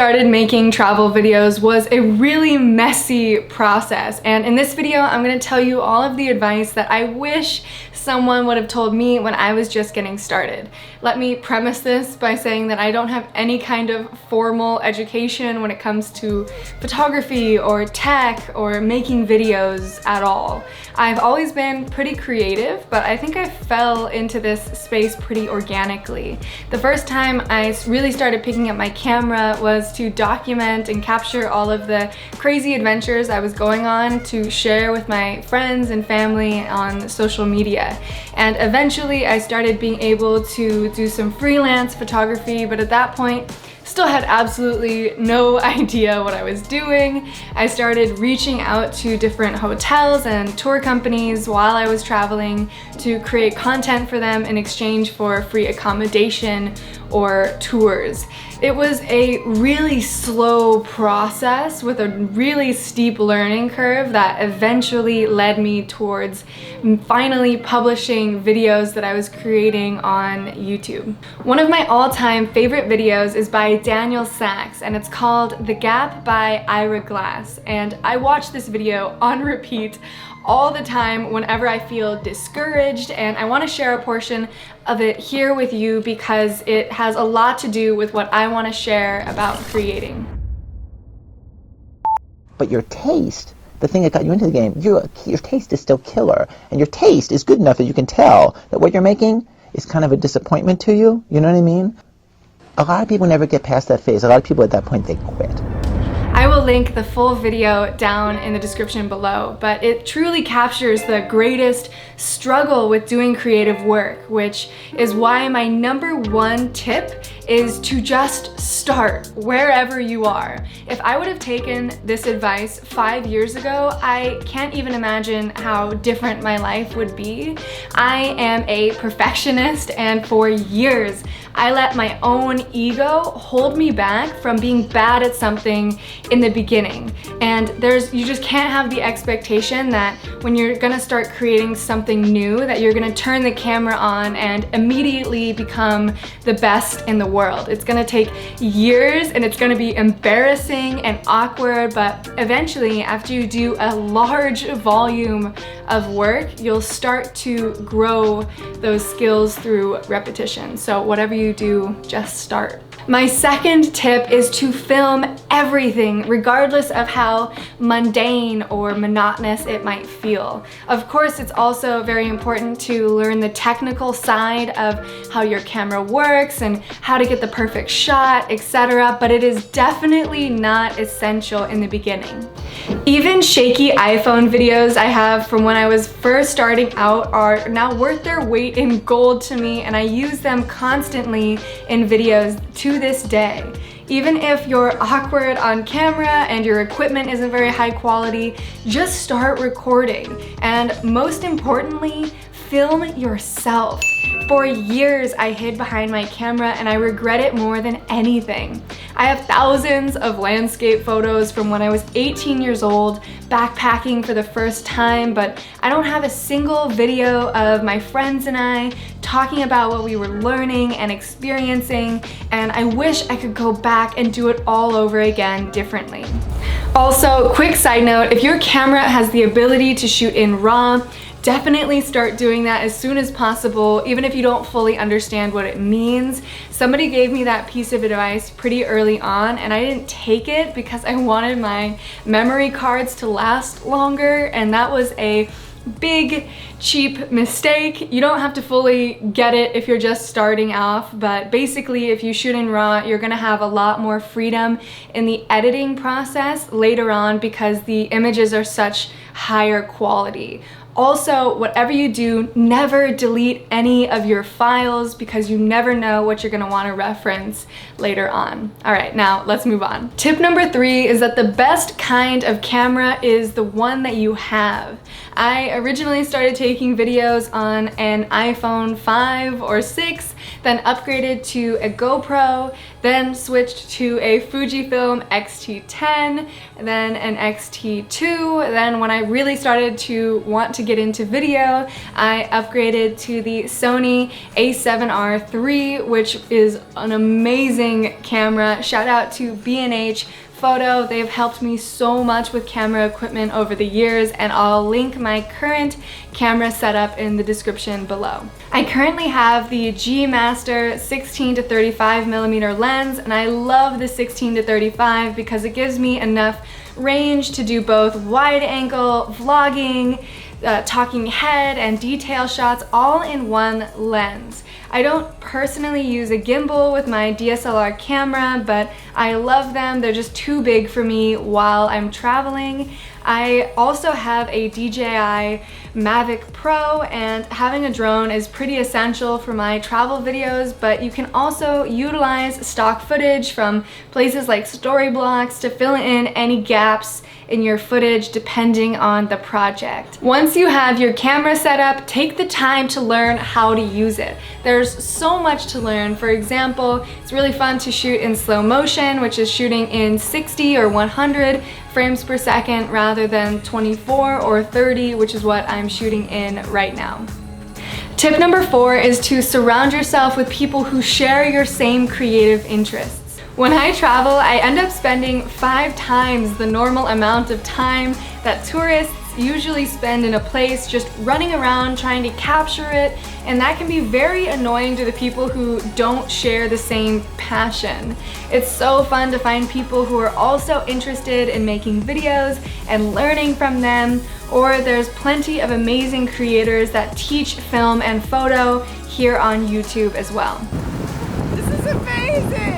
started making travel videos was a really messy process, and in this video I'm going to tell you all of the advice that I wish someone would have told me when I was just getting started. Let me premise this by saying that I don't have any kind of formal education when it comes to photography or tech or making videos at all. I've always been pretty creative, but I think I fell into this space pretty organically. The first time I really started picking up my camera was to document and capture all of the crazy adventures I was going on to share with my friends and family on social media. And eventually I started being able to do some freelance photography, but at that point still had absolutely no idea what I was doing. I started reaching out to different hotels and tour companies while I was traveling to create content for them in exchange for free accommodation or tours. It was a really slow process with a really steep learning curve that eventually led me towards finally publishing videos that I was creating on YouTube. One of my all-time favorite videos is by Daniel Sachs, and it's called The Gap by Ira Glass, and I watch this video on repeat all the time whenever I feel discouraged, and I want to share a portion of it here with you because it has a lot to do with what I want to share about creating. But your taste, the thing that got you into the game, your taste is still killer, and your taste is good enough that you can tell that what you're making is kind of a disappointment to you. You know what I mean? A lot of people never get past that phase. A lot of people at that point, they quit. I will link the full video down in the description below, but it truly captures the greatest struggle with doing creative work, which is why my #1 tip is to just start wherever you are. If I would have taken this advice 5 years ago, I can't even imagine how different my life would be. I am a perfectionist, and for years I let my own ego hold me back from being bad at something in the beginning. And you just can't have the expectation that when you're gonna start creating something new that you're gonna turn the camera on and immediately become the best in the world. It's gonna take years, and it's gonna be embarrassing and awkward, but eventually after you do a large volume of work, you'll start to grow those skills through repetition. So whatever you do, just start. My second tip is to film everything, regardless of how mundane or monotonous it might feel. Of course, it's also very important to learn the technical side of how your camera works and how to get the perfect shot, etc., but it is definitely not essential in the beginning. Even shaky iPhone videos I have from when I was first starting out are now worth their weight in gold to me, and I use them constantly in videos to this day. Even if you're awkward on camera and your equipment isn't very high quality, just start recording. And most importantly, film yourself. For years, I hid behind my camera, and I regret it more than anything. I have thousands of landscape photos from when I was 18 years old, backpacking for the first time, but I don't have a single video of my friends and I talking about what we were learning and experiencing, and I wish I could go back and do it all over again differently. Also, quick side note, if your camera has the ability to shoot in RAW, definitely start doing that as soon as possible, even if you don't fully understand what it means. Somebody gave me that piece of advice pretty early on, and I didn't take it because I wanted my memory cards to last longer, and that was a big, cheap mistake. You don't have to fully get it if you're just starting off, but basically if you shoot in RAW, you're gonna have a lot more freedom in the editing process later on because the images are such higher quality. Also, whatever you do, never delete any of your files because you never know what you're gonna wanna reference later on. All right, now let's move on. Tip #3 is that the best kind of camera is the one that you have. I originally started taking videos on an iPhone 5 or 6, then upgraded to a GoPro, then switched to a Fujifilm X-T10, then an X-T2. Then when I really started to want to get into video, I upgraded to the Sony a7R III, which is an amazing camera. Shout out to B&H Photo. They've helped me so much with camera equipment over the years, and I'll link my current camera setup in the description below. I currently have the G Master 16 to 35 millimeter lens, and I love the 16 to 35 because it gives me enough range to do both wide angle vlogging, talking head, and detail shots all in one lens. I don't personally use a gimbal with my DSLR camera, but I love them. They're just too big for me while I'm traveling. I also have a DJI Mavic Pro, and having a drone is pretty essential for my travel videos, but you can also utilize stock footage from places like Storyblocks to fill in any gaps in your footage depending on the project. Once you have your camera set up, take the time to learn how to use it. There's so much to learn. For example, it's really fun to shoot in slow motion, which is shooting in 60 or 100 frames per second rather than 24 or 30, which is what I'm shooting in right now. Tip number 4 is to surround yourself with people who share your same creative interests. When I travel, I end up spending 5 times the normal amount of time that tourists usually spend in a place just running around trying to capture it, and that can be very annoying to the people who don't share the same passion. It's so fun to find people who are also interested in making videos and learning from them, or there's plenty of amazing creators that teach film and photo here on YouTube as well. This is amazing!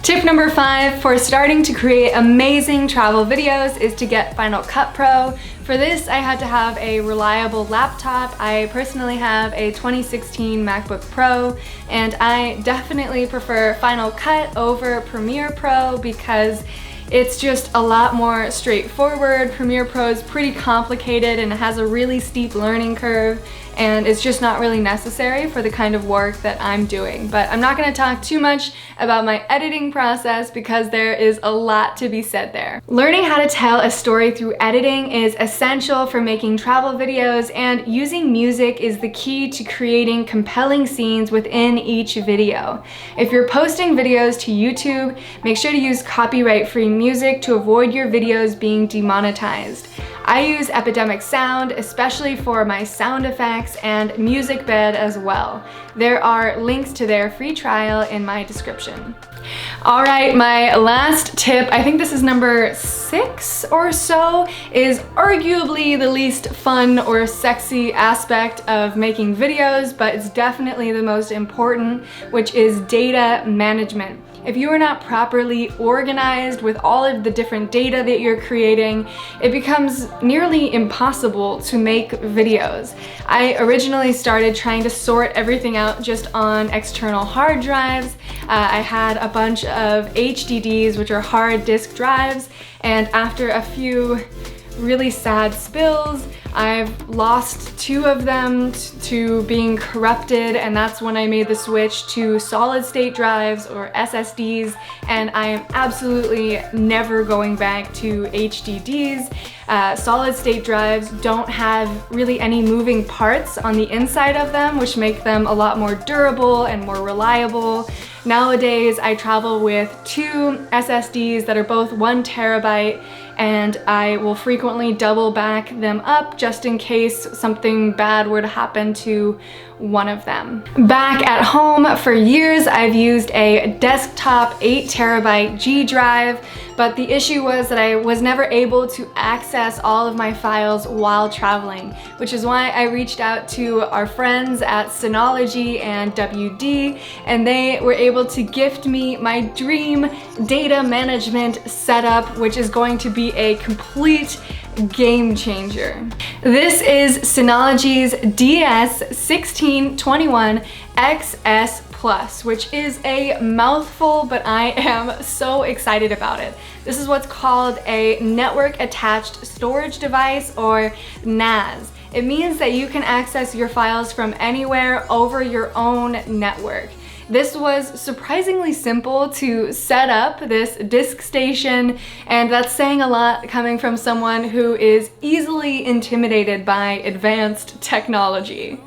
Tip number 5 for starting to create amazing travel videos is to get Final Cut Pro. For this, I had to have a reliable laptop. I personally have a 2016 MacBook Pro, and I definitely prefer Final Cut over Premiere Pro because it's just a lot more straightforward. Premiere Pro is pretty complicated and it has a really steep learning curve, and it's just not really necessary for the kind of work that I'm doing. But I'm not gonna talk too much about my editing process because there is a lot to be said there. Learning how to tell a story through editing is essential for making travel videos, and using music is the key to creating compelling scenes within each video. If you're posting videos to YouTube, make sure to use copyright-free music to avoid your videos being demonetized. I use Epidemic Sound, especially for my sound effects, and Music Bed as well. There are links to their free trial in my description. All right, my last tip, I think this is number 6 or so, is arguably the least fun or sexy aspect of making videos, but it's definitely the most important, which is data management. If you are not properly organized with all of the different data that you're creating, it becomes nearly impossible to make videos. I originally started trying to sort everything out just on external hard drives. I had a bunch of HDDs, which are hard disk drives, and after a few really sad spills, I've lost 2 of them to being corrupted, and that's when I made the switch to solid state drives or SSDs, and I am absolutely never going back to HDDs. Solid state drives don't have really any moving parts on the inside of them, which make them a lot more durable and more reliable. Nowadays, I travel with 2 SSDs that are both 1 terabyte, and I will frequently double back them up just in case something bad were to happen to one of them. Back at home, for years I've used a desktop 8 terabyte G drive, but the issue was that I was never able to access all of my files while traveling, which is why I reached out to our friends at Synology and WD, and they were able to gift me my dream data management setup, which is going to be a complete game changer. This is Synology's DS1621 XS Plus, which is a mouthful, but I am so excited about it. This is what's called a network attached storage device, or NAS. It means that you can access your files from anywhere over your own network. This was surprisingly simple to set up, this disk station, and that's saying a lot coming from someone who is easily intimidated by advanced technology.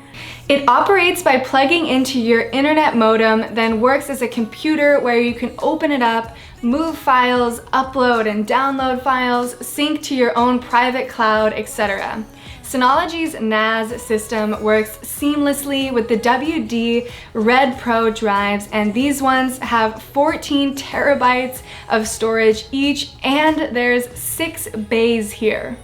It operates by plugging into your internet modem, then works as a computer where you can open it up, move files, upload and download files, sync to your own private cloud, etc. Synology's NAS system works seamlessly with the WD Red Pro drives, and these ones have 14 terabytes of storage each, and there's 6 bays here.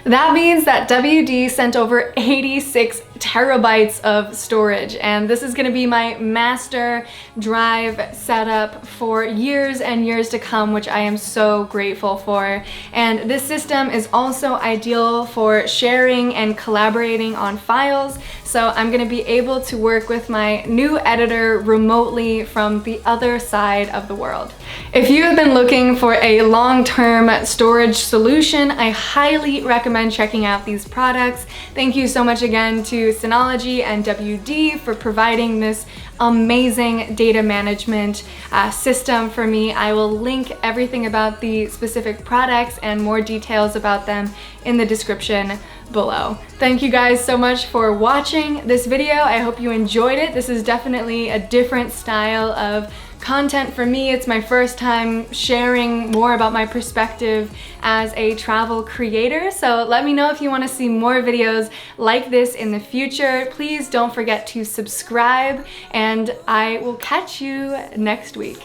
That means that WD sent over 86 terabytes of storage, and this is going to be my master drive setup for years and years to come, which I am so grateful for. And this system is also ideal for sharing and collaborating on files, so I'm going to be able to work with my new editor remotely from the other side of the world. If you have been looking for a long-term storage solution, I highly recommend checking out these products. Thank you so much again to Synology and WD for providing this amazing data management system for me. I will link everything about the specific products and more details about them in the description below. Thank you guys so much for watching this video. I hope you enjoyed it. This is definitely a different style of content for me. It's my first time sharing more about my perspective as a travel creator, so let me know if you want to see more videos like this in the future. Please don't forget to subscribe, and I will catch you next week.